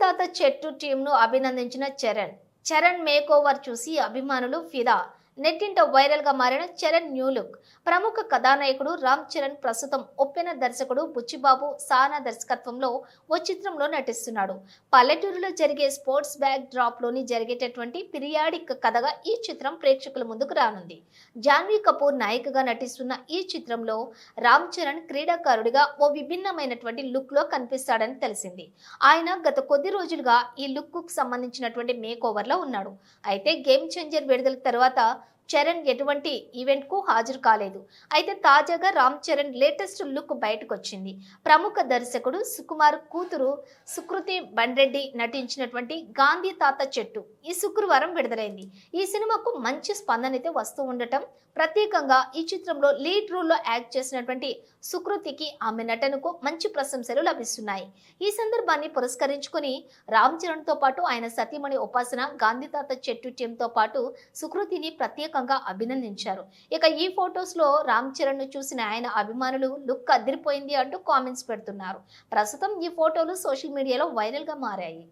తాత చెట్టు టీంను అభినందించిన Charan make over చూసి అభిమానులు ఫిదా. నెట్టింట వైరల్ గా మారిన చరణ్ న్యూ లుక్. ప్రముఖ కథానాయకుడు రామ్ చరణ్ ప్రస్తుతం ఒప్పెన దర్శకుడు బుచ్చిబాబు సానా దర్శకత్వంలో ఓ చిత్రంలో నటిస్తున్నాడు. పల్లెటూరులో జరిగే స్పోర్ట్స్ బ్యాక్ డ్రాప్ లోని జరిగేటటువంటి పిరియాడిక్ కథగా ఈ చిత్రం ప్రేక్షకుల ముందుకు రానుంది. జాన్వీ కపూర్ నాయికగా నటిస్తున్న ఈ చిత్రంలో రామ్ చరణ్ క్రీడాకారుడిగా ఓ విభిన్నమైనటువంటి లుక్ లో కనిపిస్తాడని తెలిసింది. ఆయన గత కొద్ది రోజులుగా ఈ లుక్ కు సంబంధించినటువంటి మేక్ ఓవర్ లో ఉన్నాడు. అయితే గేమ్ చేంజర్ విడుదల తర్వాత చరణ్ ఎటువంటి ఈవెంట్ కు హాజరు కాలేదు. అయితే తాజాగా రామ్ చరణ్ లేటెస్ట్ లుక్ బయటకు వచ్చింది. ప్రముఖ దర్శకుడు సుకుమార్ కూతురు సుకృతి బండ్రెడ్డి నటించినటువంటి గాంధీ తాత చెట్టు ఈ శుక్రవారం విడుదలైంది. ఈ సినిమాకు మంచి స్పందన అయితే వస్తూ ఉండటం, ప్రత్యేకంగా ఈ చిత్రంలో లీడ్ రోల్ లో యాక్ట్ చేసినటువంటి సుకృతికి ఆమె నటనకు మంచి ప్రశంసలు లభిస్తున్నాయి. ఈ సందర్భాన్ని పురస్కరించుకుని రామ్ చరణ్ తో పాటు ఆయన సతీమణి ఉపాసన గాంధీ తాత చెట్టు టీమ్ తో పాటు సుకృతిని ప్రత్యేకంగా అభినందించారు. ఇక ఈ ఫొటోస్ లో రామ్ చరణ్ ను చూసిన ఆయన అభిమానులు లుక్ అదిరిపోయింది అంటూ కామెంట్స్ పెడుతున్నారు. ప్రస్తుతం ఈ ఫోటోలు సోషల్ మీడియాలో వైరల్ గా మారాయి.